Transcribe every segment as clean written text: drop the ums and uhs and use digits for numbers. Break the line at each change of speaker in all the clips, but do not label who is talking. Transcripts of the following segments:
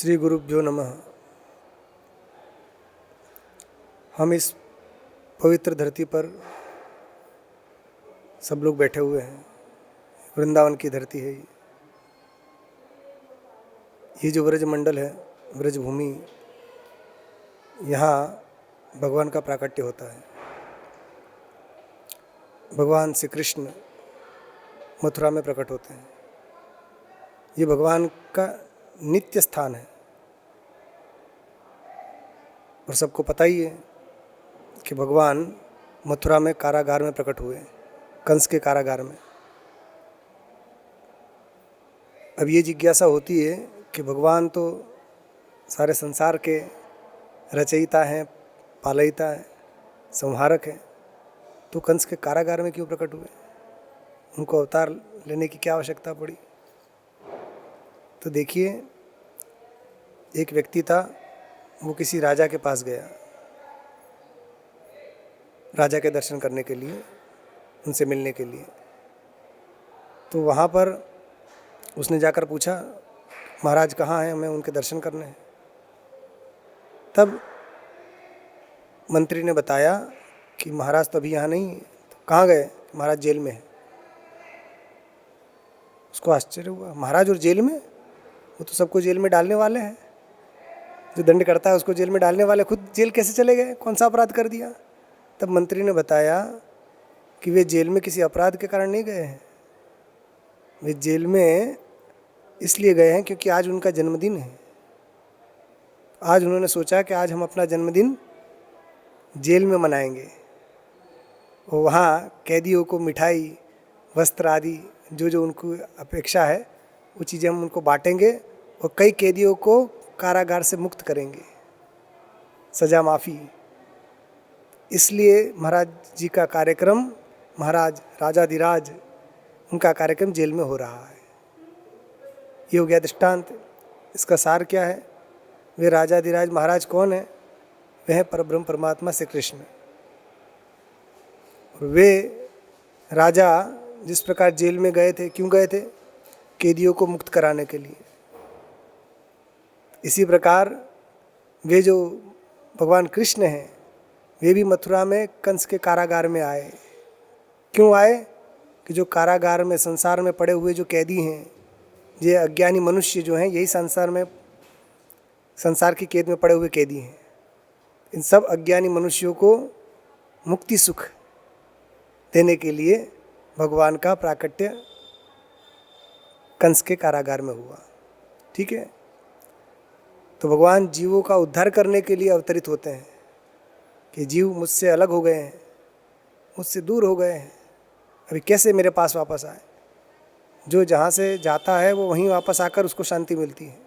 श्री गुरुभ्यो नमः। हम इस पवित्र धरती पर सब लोग बैठे हुए हैं। वृंदावन की धरती है ये जो व्रज मंडल है, व्रज भूमि, यहाँ भगवान का प्राकट्य होता है। भगवान श्री कृष्ण मथुरा में प्रकट होते हैं। ये भगवान का नित्य स्थान है और सबको पता ही है कि भगवान मथुरा में कारागार में प्रकट हुए, कंस के कारागार में। अब ये जिज्ञासा होती है कि भगवान तो सारे संसार के रचयिता हैं, पालयिता हैं, संहारक हैं, तो कंस के कारागार में क्यों प्रकट हुए? उनको अवतार लेने की क्या आवश्यकता पड़ी? तो देखिए, एक व्यक्ति था, वो किसी राजा के पास गया, राजा के दर्शन करने के लिए, उनसे मिलने के लिए। तो वहाँ पर उसने जाकर पूछा, महाराज कहाँ हैं, हमें उनके दर्शन करने हैं। तब मंत्री ने बताया कि महाराज तो अभी यहाँ नहीं है। तो कहाँ गए? महाराज जेल में है। उसको आश्चर्य हुआ, महाराज और जेल में? वो तो सबको जेल में डालने वाले हैं, जो दंड करता है उसको जेल में डालने वाले, खुद जेल कैसे चले गए? कौन सा अपराध कर दिया? तब मंत्री ने बताया कि वे जेल में किसी अपराध के कारण नहीं गए हैं। वे जेल में इसलिए गए हैं क्योंकि आज उनका जन्मदिन है। आज उन्होंने सोचा कि आज हम अपना जन्मदिन जेल में मनाएंगे और वहाँ कैदियों को मिठाई, वस्त्र आदि जो जो उनको अपेक्षा है वो चीज़ें हम उनको बांटेंगे और कई कैदियों को कारागार से मुक्त करेंगे, सजा माफ़ी। इसलिए महाराज जी का कार्यक्रम, महाराज राजाधिराज, उनका कार्यक्रम जेल में हो रहा है। ये हो गया दृष्टांत। इसका सार क्या है? वे राजाधिराज महाराज कौन है? वह है परब्रह्म परमात्मा श्री कृष्ण। और वे राजा जिस प्रकार जेल में गए थे, क्यों गए थे? कैदियों को मुक्त कराने के लिए। इसी प्रकार वे जो भगवान कृष्ण हैं, वे भी मथुरा में कंस के कारागार में आए। क्यों आए? कि जो कारागार में, संसार में पड़े हुए जो कैदी हैं, ये अज्ञानी मनुष्य जो हैं, यही संसार की कैद में पड़े हुए कैदी हैं। इन सब अज्ञानी मनुष्यों को मुक्ति सुख देने के लिए भगवान का प्राकट्य कंस के कारागार में हुआ। ठीक है? तो भगवान जीवों का उद्धार करने के लिए अवतरित होते हैं कि जीव मुझसे अलग हो गए हैं, मुझसे दूर हो गए हैं, अभी कैसे मेरे पास वापस आए? जो जहाँ से जाता है वो वहीं वापस आकर उसको शांति मिलती है।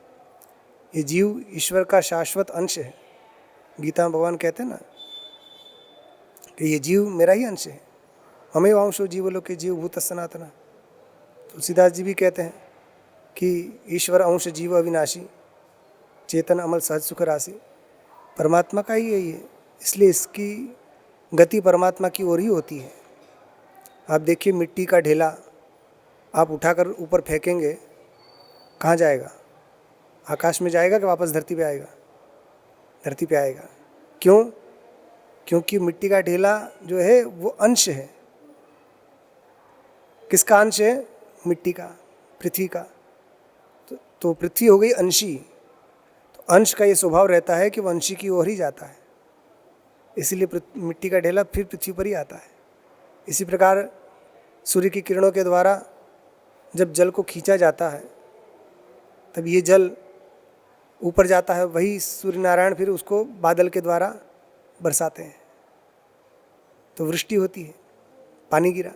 ये जीव ईश्वर का शाश्वत अंश है। गीता में भगवान कहते हैं ना कि ये जीव मेरा ही अंश है। हमें वांशो जीवलोके जीवभूत सनातना। तुलसीदास जी भी कहते हैं कि ईश्वर अंश जीव अविनाशी, चेतन अमल सहज सुख राशि। परमात्मा का ही है ये, इसलिए इसकी गति परमात्मा की ओर ही होती है। आप देखिए, मिट्टी का ढेला आप उठाकर ऊपर फेंकेंगे, कहाँ जाएगा? आकाश में जाएगा कि वापस धरती पे आएगा? धरती पे आएगा। क्यों? क्योंकि मिट्टी का ढेला जो है वो अंश है। किसका अंश है? मिट्टी का, पृथ्वी का। तो पृथ्वी हो गई अंशी। तो अंश का ये स्वभाव रहता है कि वो अंशी की ओर ही जाता है, इसीलिए मिट्टी का ढेला फिर पृथ्वी पर ही आता है। इसी प्रकार सूर्य की किरणों के द्वारा जब जल को खींचा जाता है, तब ये जल ऊपर जाता है। वही सूर्य नारायण फिर उसको बादल के द्वारा बरसाते हैं, तो वृष्टि होती है, पानी गिरा,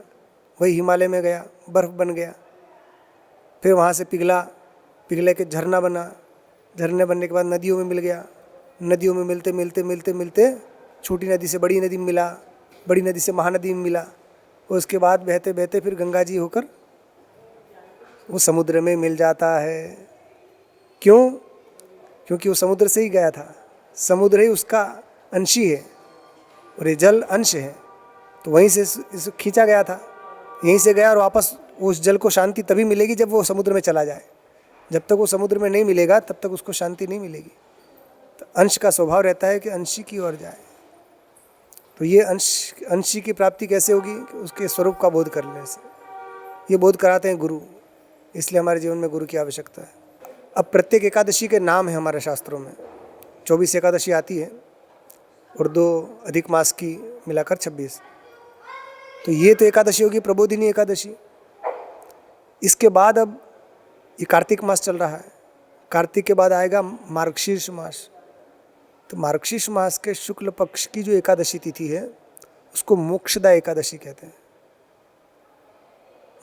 वही हिमालय में गया, बर्फ़ बन गया, फिर वहाँ से पिघले के झरना बना, झरने बनने के बाद नदियों में मिल गया, नदियों में मिलते मिलते मिलते मिलते छोटी नदी से बड़ी नदी में मिला, बड़ी नदी से महानदी में मिला, और उसके बाद बहते बहते फिर गंगा जी होकर वो समुद्र में मिल जाता है। क्यों? क्योंकि वो समुद्र से ही गया था, समुद्र ही उसका अंशी है और ये जल अंश है, तो वहीं से इसे खींचा गया था, यहीं से गया और वापस उस जल को शांति तभी मिलेगी जब वो समुद्र में चला जाए। जब तक वो समुद्र में नहीं मिलेगा तब तक उसको शांति नहीं मिलेगी। तो अंश का स्वभाव रहता है कि अंशी की ओर जाए। तो ये अंशी की प्राप्ति कैसे होगी? कि उसके स्वरूप का बोध करने से। ये बोध कराते हैं गुरु, इसलिए हमारे जीवन में गुरु की आवश्यकता है। अब प्रत्येक एकादशी के नाम है हमारे शास्त्रों में। 24 एकादशी आती है और 2 अधिक मास की मिलाकर 26। तो ये तो एकादशी होगी प्रबोधिनी एकादशी। इसके बाद अब ये कार्तिक मास चल रहा है, कार्तिक के बाद आएगा मार्गशीर्ष मास। तो मार्गशीर्ष मास के शुक्ल पक्ष की जो एकादशी तिथि है उसको मोक्षदा एकादशी कहते हैं।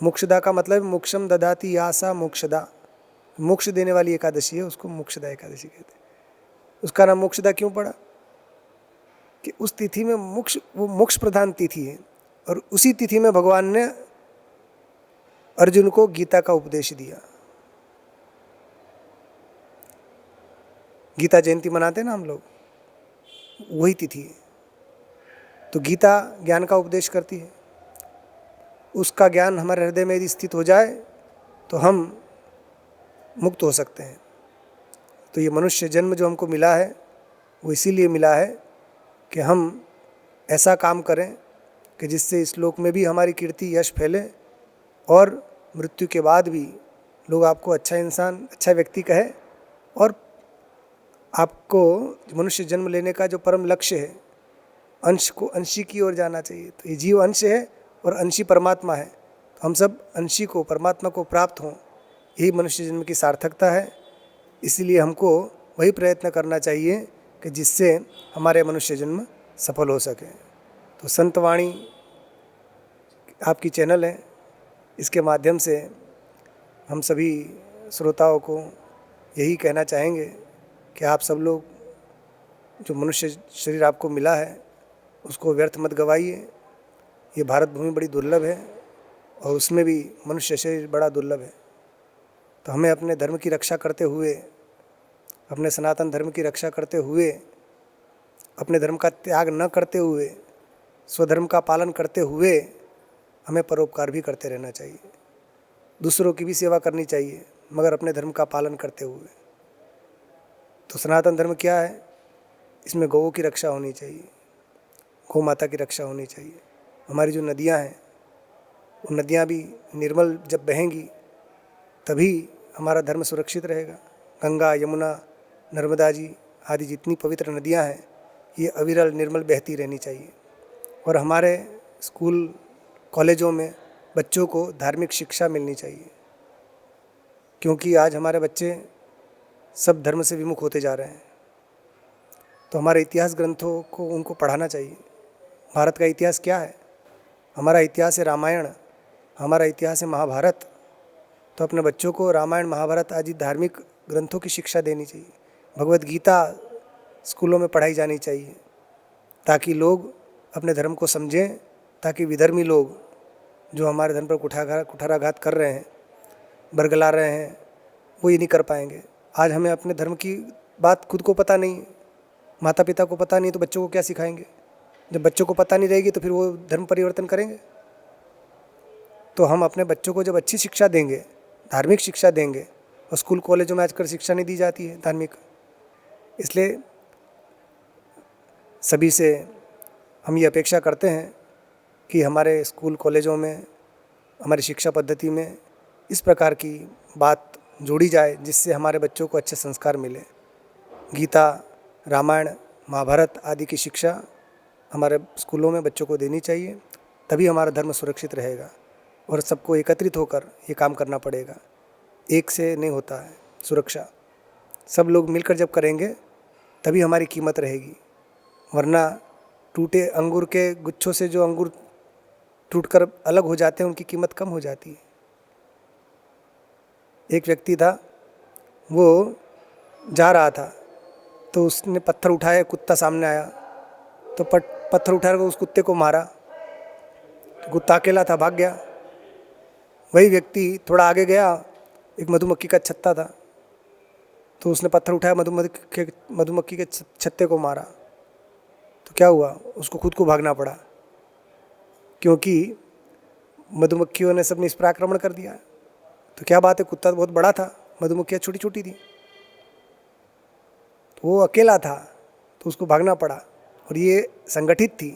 मोक्षदा का मतलब मोक्षम ददाति या सा मोक्षदा, मोक्ष देने वाली एकादशी है, उसको मोक्षदा एकादशी कहते हैं। उसका नाम मोक्षदा क्यों पड़ा? कि उस तिथि में वो मोक्ष प्रधान तिथि है और उसी तिथि में भगवान ने अर्जुन को गीता का उपदेश दिया। गीता जयंती मनाते हैं ना हम लोग, वही तिथि है। तो गीता ज्ञान का उपदेश करती है। उसका ज्ञान हमारे हृदय में यदि स्थित हो जाए तो हम मुक्त हो सकते हैं। तो ये मनुष्य जन्म जो हमको मिला है वो इसीलिए मिला है कि हम ऐसा काम करें कि जिससे इस लोक में भी हमारी कीर्ति यश फैले और मृत्यु के बाद भी लोग आपको अच्छा इंसान, अच्छा व्यक्ति कहे। और आपको मनुष्य जन्म लेने का जो परम लक्ष्य है, अंश को अंशी की ओर जाना चाहिए। तो ये जीव अंश है और अंशी परमात्मा है। तो हम सब अंशी को, परमात्मा को प्राप्त हों, यही मनुष्य जन्म की सार्थकता है। इसीलिए हमको वही प्रयत्न करना चाहिए कि जिससे हमारे मनुष्य जन्म सफल हो सके। तो संतवाणी आपकी चैनल है, इसके माध्यम से हम सभी श्रोताओं को यही कहना चाहेंगे कि आप सब लोग, जो मनुष्य शरीर आपको मिला है उसको व्यर्थ मत गवाइए। ये भारत भूमि बड़ी दुर्लभ है और उसमें भी मनुष्य शरीर बड़ा दुर्लभ है। तो हमें अपने धर्म की रक्षा करते हुए, अपने सनातन धर्म की रक्षा करते हुए, अपने धर्म का त्याग न करते हुए, स्वधर्म का पालन करते हुए हमें परोपकार भी करते रहना चाहिए। दूसरों की भी सेवा करनी चाहिए, मगर अपने धर्म का पालन करते हुए। तो सनातन धर्म क्या है? इसमें गौओं की रक्षा होनी चाहिए, गौ माता की रक्षा होनी चाहिए। हमारी जो नदियाँ हैं वो नदियाँ भी निर्मल जब बहेंगी तभी हमारा धर्म सुरक्षित रहेगा। गंगा, यमुना, नर्मदा जी आदि जितनी पवित्र नदियाँ हैं ये अविरल निर्मल बहती रहनी चाहिए। और हमारे स्कूल कॉलेजों में बच्चों को धार्मिक शिक्षा मिलनी चाहिए, क्योंकि आज हमारे बच्चे सब धर्म से विमुख होते जा रहे हैं। तो हमारे इतिहास ग्रंथों को उनको पढ़ाना चाहिए। भारत का इतिहास क्या है? हमारा इतिहास है रामायण, हमारा इतिहास है महाभारत। तो अपने बच्चों को रामायण, महाभारत आदि धार्मिक ग्रंथों की शिक्षा देनी चाहिए। भगवत गीता स्कूलों में पढ़ाई जानी चाहिए ताकि लोग अपने धर्म को समझें, ताकि विधर्मी लोग जो हमारे धर्म पर कुठाराघात कर रहे हैं, बरगला रहे हैं, वो ये नहीं कर पाएंगे। आज हमें अपने धर्म की बात खुद को पता नहीं, माता पिता को पता नहीं, तो बच्चों को क्या सिखाएंगे? जब बच्चों को पता नहीं रहेगी तो फिर वो धर्म परिवर्तन करेंगे। तो हम अपने बच्चों को जब अच्छी शिक्षा देंगे, धार्मिक शिक्षा देंगे, और स्कूल कॉलेजों में आजकल शिक्षा नहीं दी जाती है धार्मिक, इसलिए सभी से हम ये अपेक्षा करते हैं कि हमारे स्कूल कॉलेजों में, हमारी शिक्षा पद्धति में इस प्रकार की बात जोड़ी जाए जिससे हमारे बच्चों को अच्छे संस्कार मिले। गीता, रामायण, महाभारत आदि की शिक्षा हमारे स्कूलों में बच्चों को देनी चाहिए, तभी हमारा धर्म सुरक्षित रहेगा। और सबको एकत्रित होकर ये काम करना पड़ेगा, एक से नहीं होता है सुरक्षा। सब लोग मिलकर जब करेंगे तभी हमारी कीमत रहेगी, वरना टूटे अंगूर के गुच्छों से जो अंगूर टूटकर अलग हो जाते हैं उनकी कीमत कम हो जाती है। एक व्यक्ति था, वो जा रहा था तो उसने पत्थर उठाया, कुत्ता सामने आया तो पत्थर उठाकर उस कुत्ते को मारा। तो कुत्ता अकेला था, भाग गया। वही व्यक्ति थोड़ा आगे गया, एक मधुमक्खी का छत्ता था, तो उसने पत्थर उठाया, मधुमक्खी के छत्ते को मारा। तो क्या हुआ? उसको खुद को भागना पड़ा, क्योंकि मधुमक्खियों ने सबने इस पर आक्रमण कर दिया। तो क्या बात है, कुत्ता तो बहुत बड़ा था, मधुमक्खियाँ छोटी छोटी थी, तो वो अकेला था तो उसको भागना पड़ा, और ये संगठित थी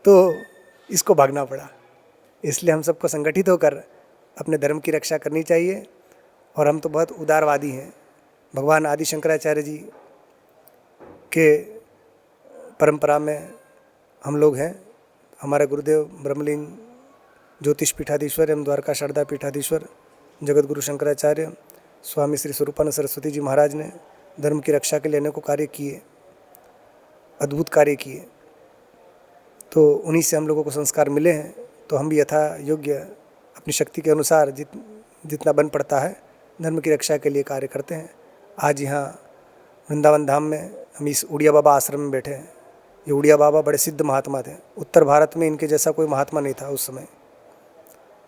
तो इसको भागना पड़ा। इसलिए हम सबको संगठित होकर अपने धर्म की रक्षा करनी चाहिए। और हम तो बहुत उदारवादी हैं। भगवान आदि शंकराचार्य जी के परंपरा में हम लोग हैं। हमारे गुरुदेव ब्रह्मलीन ज्योतिष पीठाधीश्वर एवं द्वारका शारदा पीठाधीश्वर जगत गुरु शंकराचार्य स्वामी श्री स्वरूपानंद सरस्वती जी महाराज ने धर्म की रक्षा के लिए अनेकों कार्य किए, अद्भुत कार्य किए। तो उन्हीं से हम लोगों को संस्कार मिले हैं। तो हम भी यथा योग्य अपनी शक्ति के अनुसार जितना बन पड़ता है धर्म की रक्षा के लिए कार्य करते हैं। आज यहाँ वृंदावन धाम में हम इस उड़िया बाबा आश्रम में बैठे हैं। ये उड़िया बाबा बड़े सिद्ध महात्मा थे। उत्तर भारत में इनके जैसा कोई महात्मा नहीं था उस समय।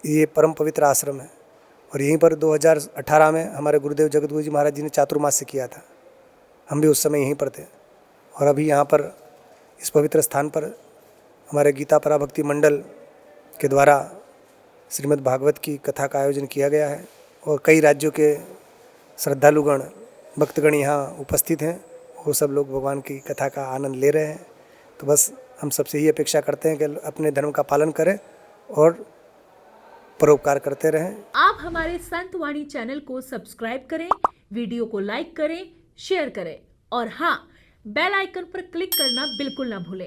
ये परम पवित्र आश्रम है। और यहीं पर 2018 में हमारे गुरुदेव जगत गुरु जी महाराज जी ने चातुर्मास्य किया था। हम भी उस समय यहीं पर थे। और अभी यहाँ पर इस पवित्र स्थान पर हमारे गीता पराभक्ति मंडल के द्वारा श्रीमद् भागवत की कथा का आयोजन किया गया है। और कई राज्यों के श्रद्धालुगण भक्तगण यहाँ उपस्थित हैं। वो सब लोग भगवान की कथा का आनंद ले रहे हैं। तो बस हम सबसे ही अपेक्षा करते हैं कि अपने धर्म का पालन करें और परोपकार करते रहें।
आप हमारे संतवाणी चैनल को सब्सक्राइब करें, वीडियो को लाइक करें, शेयर करें और हाँ, बेल आइकन पर क्लिक करना बिल्कुल ना भूलें।